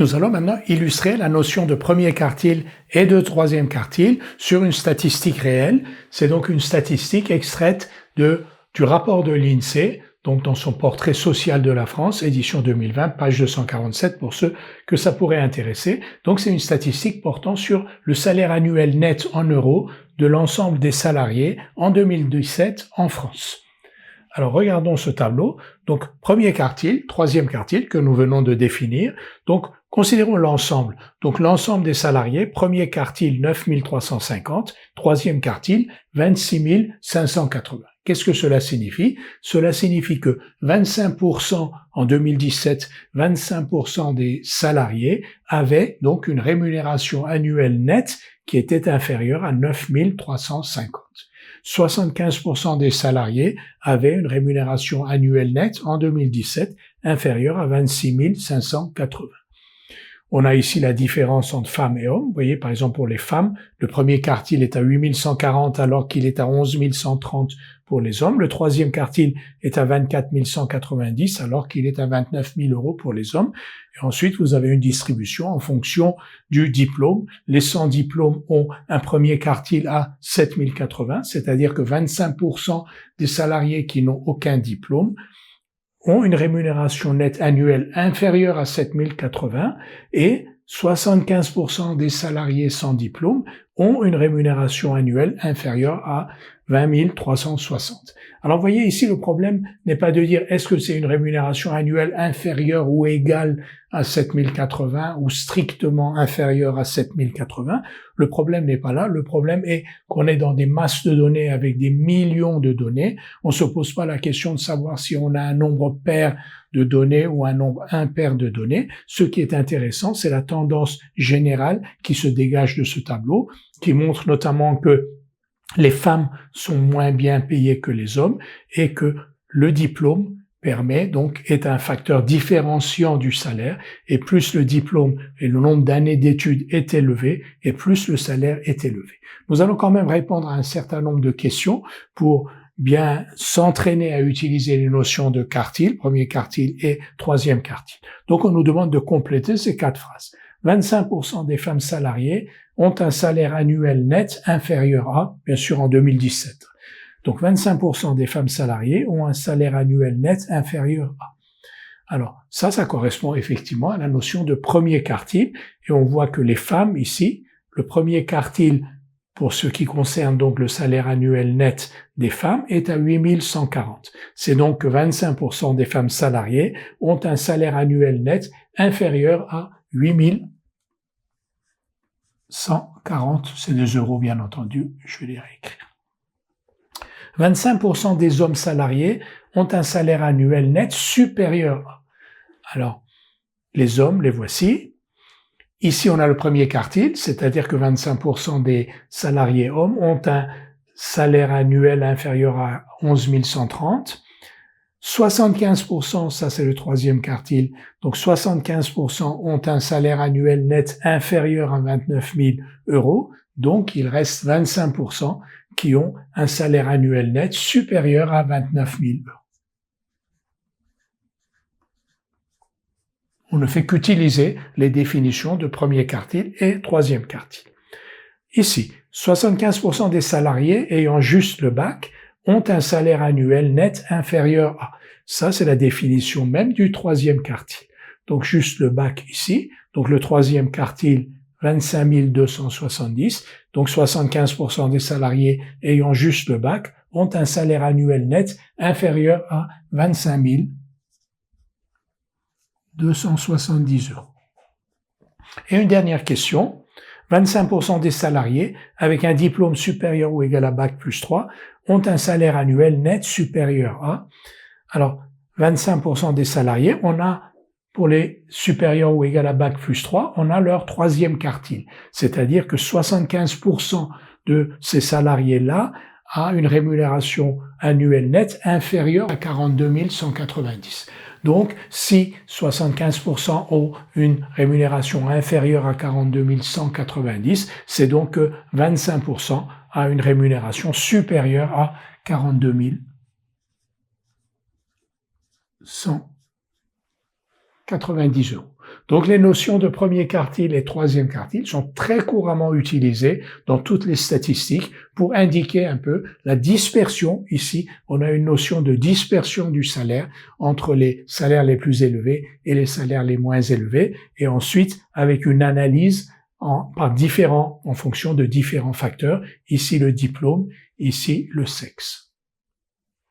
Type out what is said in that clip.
Nous allons maintenant illustrer la notion de premier quartile et de troisième quartile sur une statistique réelle. C'est donc une statistique extraite du rapport de l'INSEE, donc dans son portrait social de la France, édition 2020, page 247 pour ceux que ça pourrait intéresser. Donc c'est une statistique portant sur le salaire annuel net en euros de l'ensemble des salariés en 2017 en France. Alors regardons ce tableau. Donc premier quartile, troisième quartile que nous venons de définir. Donc considérons l'ensemble. Donc l'ensemble des salariés, premier quartile 9 350, troisième quartile 26 580. Qu'est-ce que cela signifie? Cela signifie que 25% en 2017, 25% des salariés avaient donc une rémunération annuelle nette qui était inférieure à 9 350. 75% des salariés avaient une rémunération annuelle nette en 2017 inférieure à 26 580. On a ici la différence entre femmes et hommes. Vous voyez, par exemple, pour les femmes, le premier quartile est à 8 140 alors qu'il est à 11 130 pour les hommes. Le troisième quartile est à 24 190 alors qu'il est à 29 000 euros pour les hommes. Et ensuite, vous avez une distribution en fonction du diplôme. Les sans diplôme ont un premier quartile à 7 080, c'est-à-dire que 25% des salariés qui n'ont aucun diplôme ont une rémunération nette annuelle inférieure à 7 080 et 75% des salariés sans diplôme ont une rémunération annuelle inférieure à 20 360. Alors vous voyez ici, le problème n'est pas de dire est-ce que c'est une rémunération annuelle inférieure ou égale à 7 080 ou strictement inférieure à 7 080. Le problème n'est pas là. Le problème est qu'on est dans des masses de données avec des millions de données. On se pose pas la question de savoir si on a un nombre pair de données ou un nombre impair de données. Ce qui est intéressant, c'est la tendance générale qui se dégage de ce tableau, qui montre notamment que les femmes sont moins bien payées que les hommes et que le diplôme est un facteur différenciant du salaire, et plus le diplôme et le nombre d'années d'études est élevé, et plus le salaire est élevé. Nous allons quand même répondre à un certain nombre de questions pour bien s'entraîner à utiliser les notions de quartile, premier quartile et troisième quartile. Donc on nous demande de compléter ces 4 phrases. 25% des femmes salariées ont un salaire annuel net inférieur à, bien sûr en 2017. Donc 25% des femmes salariées ont un salaire annuel net inférieur à. Alors ça correspond effectivement à la notion de premier quartile, et on voit que les femmes ici, le premier quartile pour ce qui concerne donc le salaire annuel net des femmes est à 8 140. C'est donc que 25% des femmes salariées ont un salaire annuel net inférieur à 8 140, c'est des euros bien entendu, je vais les réécrire. 25% des hommes salariés ont un salaire annuel net supérieur à. Alors, les hommes, les voici. Ici, on a le premier quartile, c'est-à-dire que 25% des salariés hommes ont un salaire annuel inférieur à 11 130. 75%, ça c'est le troisième quartile, donc 75% ont un salaire annuel net inférieur à 29 000 euros, donc il reste 25% qui ont un salaire annuel net supérieur à 29 000 euros. On ne fait qu'utiliser les définitions de premier quartile et troisième quartile. Ici, 75% des salariés ayant juste le bac ont un salaire annuel net inférieur à. Ça, c'est la définition même du troisième quartile. Donc, juste le bac ici. Donc, le troisième quartile, 25 270. Donc, 75% des salariés ayant juste le bac ont un salaire annuel net inférieur à 25 270 euros. Et une dernière question. 25% des salariés avec un diplôme supérieur ou égal à bac plus 3 ont un salaire annuel net supérieur à. Alors, 25% des salariés, on a, pour les supérieurs ou égal à bac plus 3, on a leur troisième quartile. C'est-à-dire que 75% de ces salariés-là a une rémunération annuelle nette inférieure à 42 190. Donc, si 75% ont une rémunération inférieure à 42 190, c'est donc que 25% a une rémunération supérieure à 42 190 euros. Donc les notions de premier quartile et troisième quartile sont très couramment utilisées dans toutes les statistiques pour indiquer un peu la dispersion. Ici, on a une notion de dispersion du salaire entre les salaires les plus élevés et les salaires les moins élevés, et ensuite avec une analyse en fonction de différents facteurs. Ici le diplôme, ici le sexe.